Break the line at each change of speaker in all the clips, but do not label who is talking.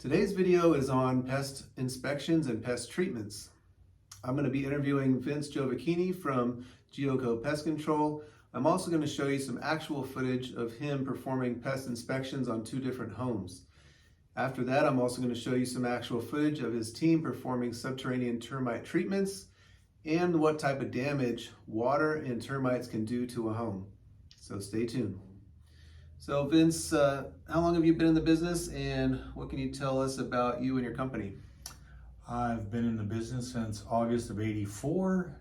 Today's video is on pest inspections and pest treatments. I'm going to be interviewing Vince Giovacchini from GioCo Pest Control. I'm also going to show you some actual footage of him performing pest inspections on 2 different homes. After that, I'm also going to show you some actual footage of his team performing subterranean termite treatments and what type of damage water and termites can do to a home. So stay tuned. So Vince, how long have you been in the business, and what can you tell us about you and your company?
I've been in the business since August of '84,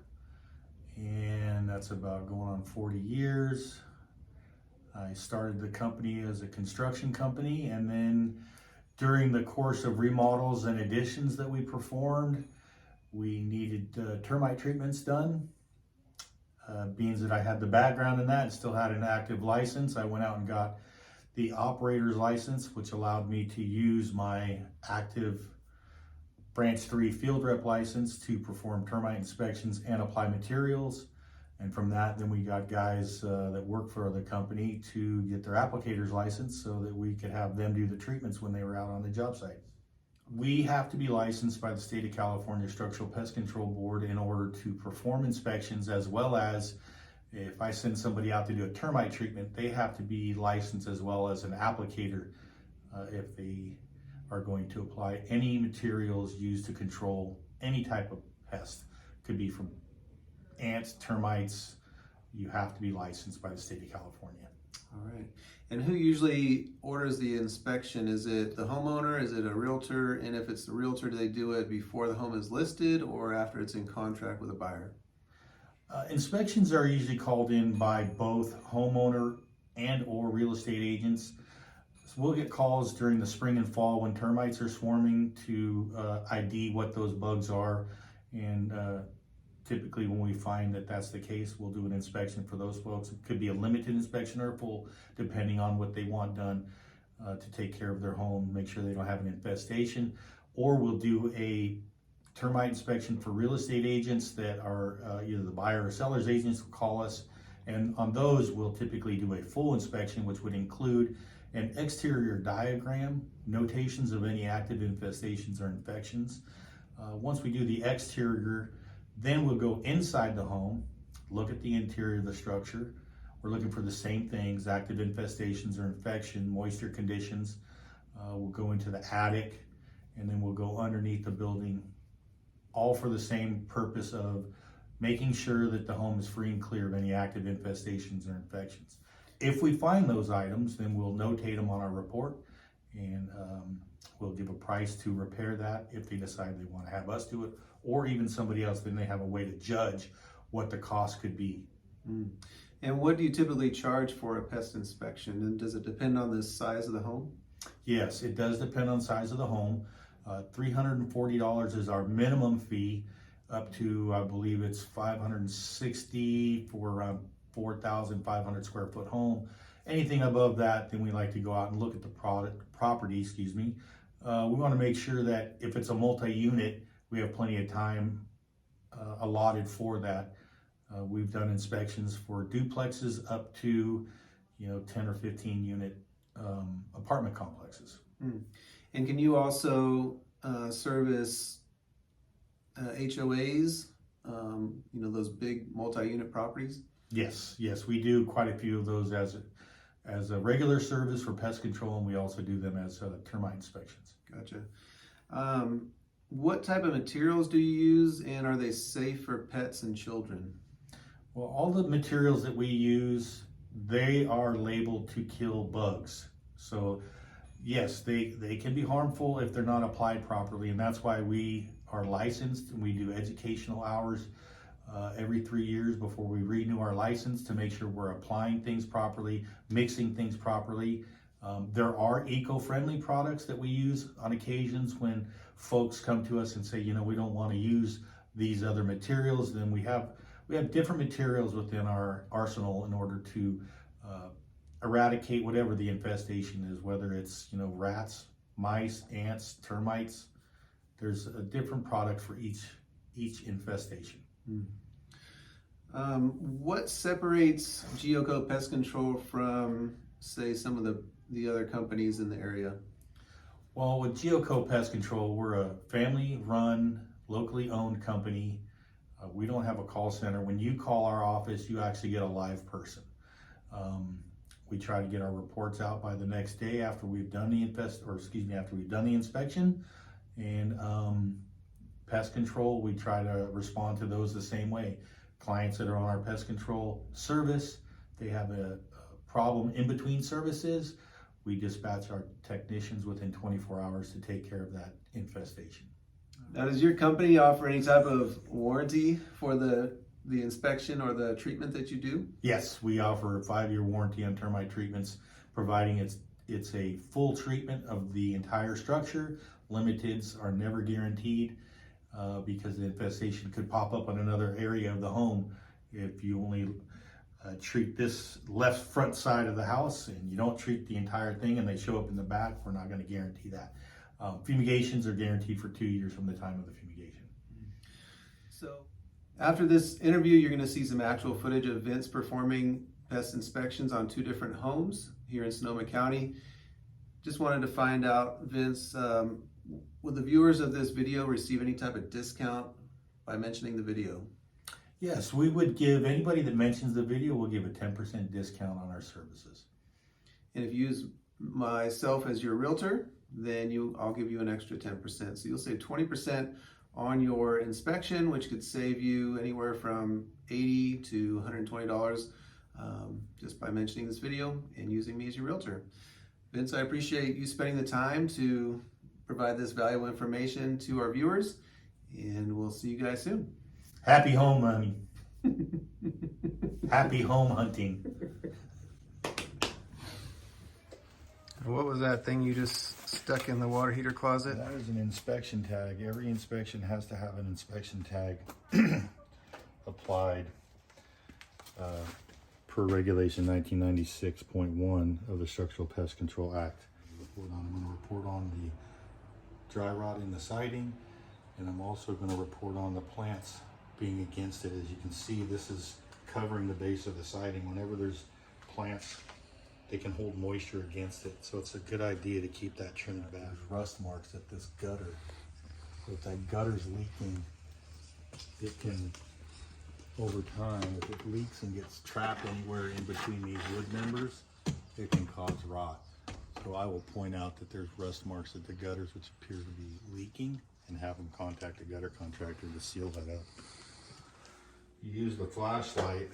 and that's about going on 40 years. I started the company as a construction company, and then during the course of remodels and additions that we performed, we needed termite treatments done. Being that I had the background in that and still had an active license, I went out and got the operator's license, which allowed me to use my active branch 3 field rep license to perform termite inspections and apply materials. And from that, then we got guys that work for the company to get their applicator's license so that we could have them do the treatments when they were out on the job site. We have to be licensed by the State of California Structural Pest Control Board in order to perform inspections, as well as if I send somebody out to do a termite treatment, they have to be licensed as well as an applicator if they are going to apply any materials used to control any type of pest. Could be from ants, termites. You have to be licensed by the State of California.
All right. And who usually orders the inspection? Is it the homeowner? Is it a realtor? And if it's the realtor, do they do it before the home is listed or after it's in contract with a buyer?
Inspections are usually called in by both homeowner and or real estate agents. So we'll get calls during the spring and fall when termites are swarming to ID what those bugs are. And typically when we find that that's the case, we'll do an inspection for those folks. It could be a limited inspection or a full, depending on what they want done to take care of their home, make sure they don't have an infestation. Or we'll do a termite inspection for real estate agents that are either the buyer or seller's agents will call us. And on those, we'll typically do a full inspection, which would include an exterior diagram, notations of any active infestations or infections. Once we do the exterior, then we'll go inside the home, look at the interior of the structure. We're looking for the same things, active infestations or infection, moisture conditions. We'll go into the attic, and then we'll go underneath the building, all for the same purpose of making sure that the home is free and clear of any active infestations or infections. If we find those items, then we'll notate them on our report, and we'll give a price to repair that if they decide they want to have us do it, or even somebody else. Then they have a way to judge what the cost could be.
And what do you typically charge for a pest inspection? And does it depend on the size of the home?
Yes, it does depend on size of the home. $340 is our minimum fee, up to, I believe it's $560 for around 4,500 square foot home. Anything above that, then we like to go out and look at the property. We want to make sure that if it's a multi-unit, we have plenty of time allotted for that. We've done inspections for duplexes up to 10 or 15 unit apartment complexes.
And can you also service HOAs, those big multi-unit properties?
Yes, we do quite a few of those as a regular service for pest control, and we also do them as termite inspections.
Gotcha. What type of materials do you use, and are they safe for pets and children?
Well, all the materials that we use, they are labeled to kill bugs. So yes, they can be harmful if they're not applied properly, and that's why we are licensed, and we do educational hours every 3 years before we renew our license to make sure we're applying things properly, mixing things properly. There are eco-friendly products that we use on occasions when folks come to us and say, we don't want to use these other materials. Then we have different materials within our arsenal in order to eradicate whatever the infestation is, whether it's rats, mice, ants, termites. There's a different product for each infestation.
What separates GioCo Pest Control from, say, some of the other companies in the area?
Well, with GioCo Pest Control, we're a family-run, locally owned company. We don't have a call center. When you call our office, you actually get a live person. We try to get our reports out by the next day after we've done the after we've done the inspection. And pest control, we try to respond to those the same way. Clients that are on our pest control service, they have a problem in between services, we dispatch our technicians within 24 hours to take care of that infestation.
Now, does your company offer any type of warranty for the inspection or the treatment that you do?
Yes, we offer a 5-year warranty on termite treatments, providing it's a full treatment of the entire structure. Limiteds are never guaranteed because the infestation could pop up on another area of the home. If you only treat this left front side of the house and you don't treat the entire thing and they show up in the back, we're not going to guarantee that. Fumigations are guaranteed for 2 years from the time of the fumigation.
So after this interview, you're going to see some actual footage of Vince performing pest inspections on 2 different homes here in Sonoma County. Just wanted to find out, Vince, will the viewers of this video receive any type of discount by mentioning the video?
Yes, we would give anybody that mentions the video, we'll give a 10% discount on our services.
And if you use myself as your realtor, then I'll give you an extra 10%. So you'll save 20% on your inspection, which could save you anywhere from $80 to $120 just by mentioning this video and using me as your realtor. Vince, I appreciate you spending the time to provide this valuable information to our viewers, and we'll see you guys soon.
Happy home hunting. Happy home hunting.
What was that thing you just stuck in the water heater closet?
That is an inspection tag. Every inspection has to have an inspection tag applied per regulation 1996.1 of the Structural Pest Control Act. I'm going to report on the dry rot in the siding, and I'm also going to report on the plants being against it. As you can see, this is covering the base of the siding. Whenever there's plants, they can hold moisture against it, so it's a good idea to keep that trimmed back. There's rust marks at this gutter. So if that gutter's leaking, it can, over time, if it leaks and gets trapped anywhere in between these wood members, it can cause rot. So I will point out that there's rust marks at the gutters which appear to be leaking, and have them contact a gutter contractor to seal that up. You use the flashlight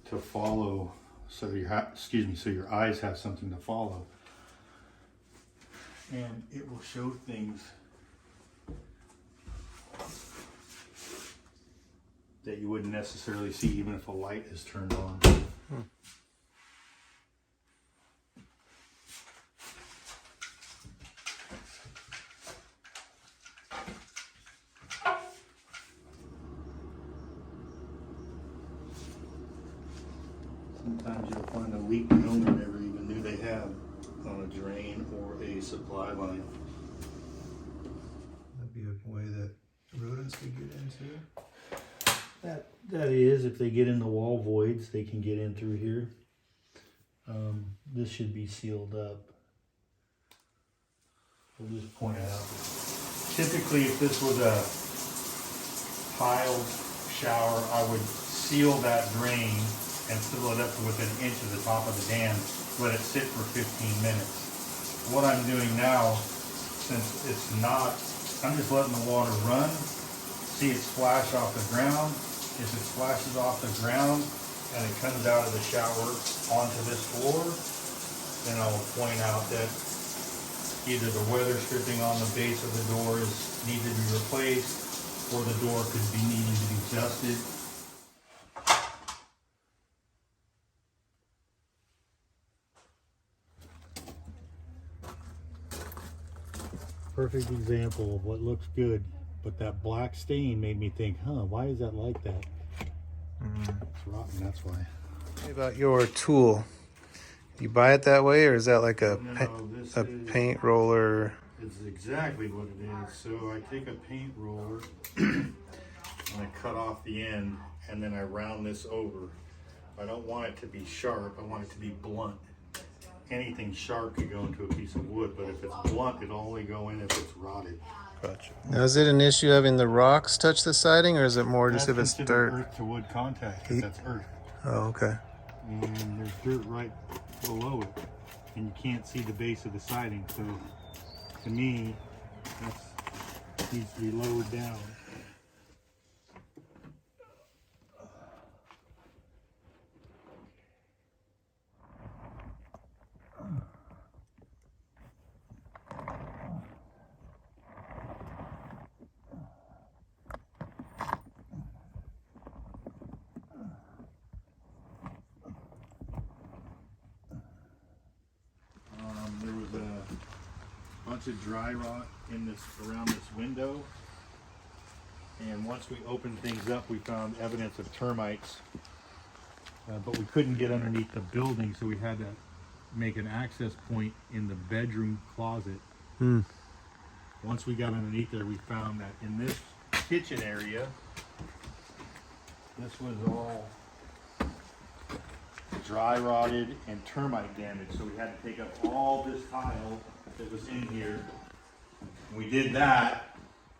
to follow, so your eyes have something to follow, and it will show things that you wouldn't necessarily see even if a light is turned on. Sometimes you'll find a leak the owner never even knew they had on a drain or a supply line.
That'd be a way that rodents could get into.
That is, if they get in the wall voids, they can get in through here. This should be sealed up. We'll just point it out. Typically, if this was a tiled shower, I would seal that drain and fill it up to within an inch of the top of the dam, let it sit for 15 minutes. What I'm doing now, since it's not, I'm just letting the water run, see it splash off the ground. If it splashes off the ground and it comes out of the shower onto this floor, then I'll point out that either the weather stripping on the base of the door needs to be replaced, or the door could be needing to be adjusted. Perfect example of what looks good, but that black stain made me think, why is that like that? It's rotten, that's why.
What about your tool? You buy it that way, or is that like a paint roller?
It's exactly what it is. So I take a paint roller and I cut off the end, and then I round this over. I don't want it to be sharp, I want it to be blunt. anything sharp could go into a piece of wood, but if it's blunt, it'll only go in if it's rotted.
Gotcha. Now, is it an issue having the rocks touch the siding, or is it more just
That's
if it's
considered
dirt?
earth to wood contact, 'cause that's earth.
Oh, okay.
And there's dirt right below it, and you can't see the base of the siding. So to me, that needs to be lowered down. There was a bunch of dry rot in this around this window, and once we opened things up, we found evidence of termites, but we couldn't get underneath the building, so we had to make an access point in the bedroom closet. Once we got underneath there, we found that in this kitchen area, this was all dry rotted and termite damage, so we had to take up all this tile that was in here. When we did that,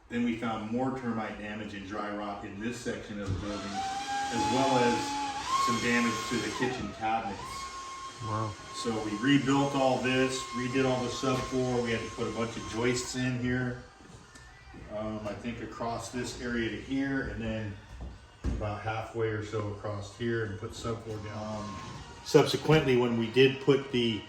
then we found more termite damage and dry rot in this section of the building, as well as some damage to the kitchen cabinets.
Wow.
So we rebuilt all this, redid all the subfloor. We had to put a bunch of joists in here. I think across this area to here, and then about halfway or so across here, and put subfloor down. Subsequently, when we did put the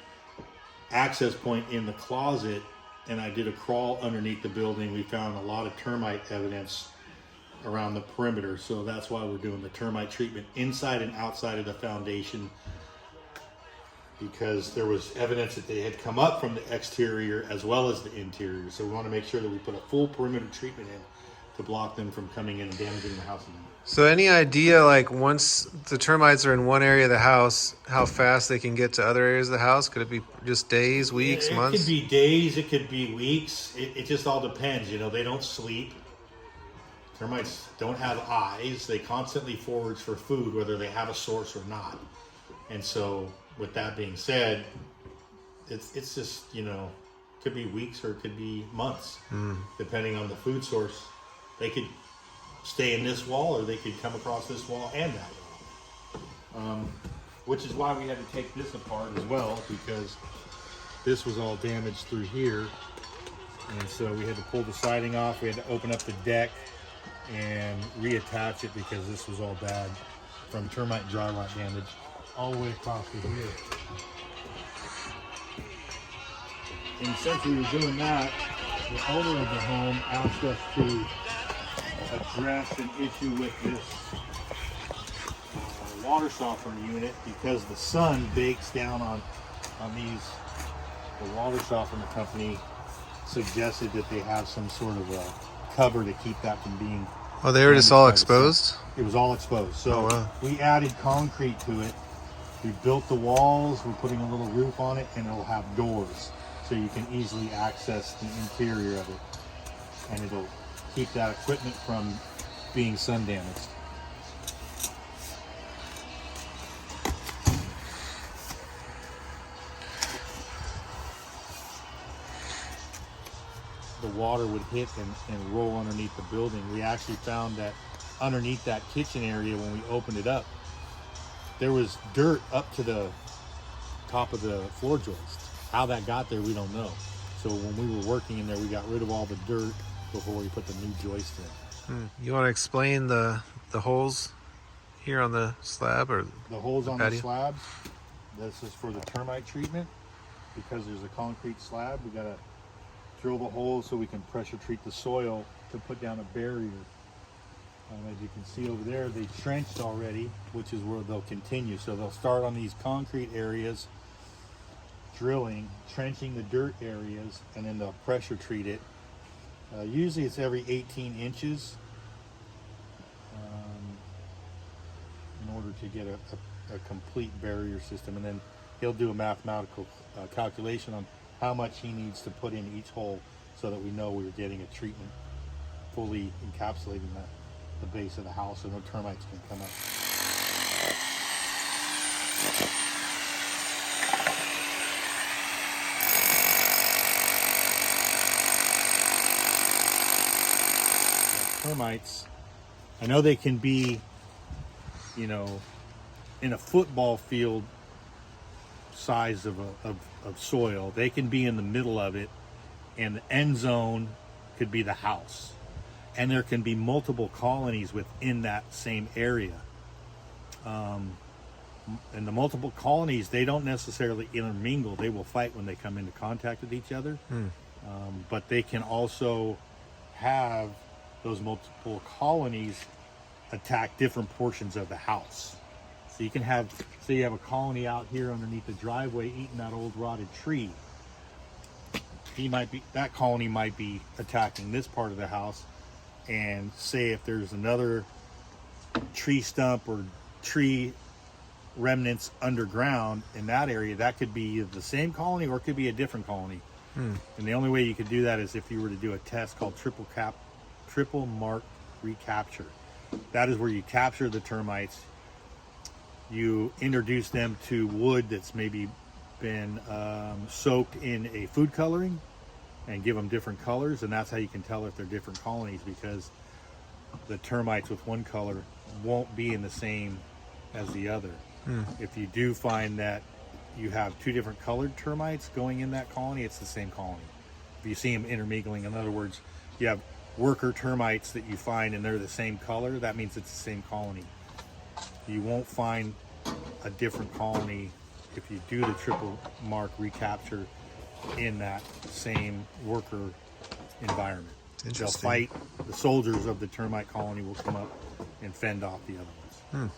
access point in the closet, and I did a crawl underneath the building, we found a lot of termite evidence around the perimeter. So that's why we're doing the termite treatment inside and outside of the foundation, because there was evidence that they had come up from the exterior as well as the interior. So we want to make sure that we put a full perimeter treatment in to block them from coming in and damaging the house again.
So, any idea, like, once the termites are in one area of the house, how fast they can get to other areas of the house? Could it be just days, weeks, months?
It could be days, it could be weeks. It just all depends. You know, they don't sleep. Termites don't have eyes. They constantly forage for food, whether they have a source or not. And so, with that being said, it's just, you know, could be weeks or it could be months, depending on the food source. They could stay in this wall, or they could come across this wall and that wall. Which is why we had to take this apart as well, because this was all damaged through here. And so we had to pull the siding off. We had to open up the deck and reattach it, because this was all bad from termite dry rot damage all the way across to here. And since we were doing that, the owner of the home asked us to address an issue with this water softener unit, because the sun bakes down on these. The water softener company suggested that they have some sort of a cover to keep that from being.
Oh, they were just all exposed?
It was all exposed. So
wow.
We added concrete to it. We built the walls. We're putting a little roof on it, and it'll have doors, so you can easily access the interior of it, and it'll keep that equipment from being sun damaged. The water would hit and roll underneath the building. We actually found that underneath that kitchen area, when we opened it up, there was dirt up to the top of the floor joist. How that got there, we don't know. So when we were working in there, we got rid of all the dirt before we put the new joist in.
You want to explain the holes here on the slab, or
the holes on
patio?
the slabs? This is for the termite treatment. Because there's a concrete slab, we gotta drill the holes so we can pressure treat the soil to put down a barrier. As you can see over there, they trenched already, which is where they'll continue. So they'll start on these concrete areas, drilling, trenching the dirt areas, and then they'll pressure treat it. Usually it's every 18 inches in order to get a complete barrier system. And then he'll do a mathematical calculation on how much he needs to put in each hole, so that we know we're getting a treatment fully encapsulating the base of the house, so no termites can come up. termites, I know they can be, you know, in a football field size of soil. They can be in the middle of it, and the end zone could be the house. And there can be multiple colonies within that same area. And the multiple colonies, they don't necessarily intermingle. They will fight when they come into contact with each other. But they can also have those multiple colonies attack different portions of the house. So you can have, say you have a colony out here underneath the driveway eating that old rotted tree. That colony might be attacking this part of the house. And say if there's another tree stump or tree remnants underground in that area, that could be the same colony or it could be a different colony. And the only way you could do that is if you were to do a test called triple mark recapture. That is where you capture the termites, you introduce them to wood that's maybe been soaked in a food coloring and give them different colors, and that's how you can tell if they're different colonies, because the termites with one color won't be in the same as the other. If you do find that you have two different colored termites going in that colony, it's the same colony. If you see them intermingling, in other words, you have worker termites that you find and they're the same color, that means it's the same colony. You won't find a different colony if you do the triple mark recapture in that same worker environment. They'll
Interesting.
fight, the soldiers of the termite colony will come up and fend off the other ones.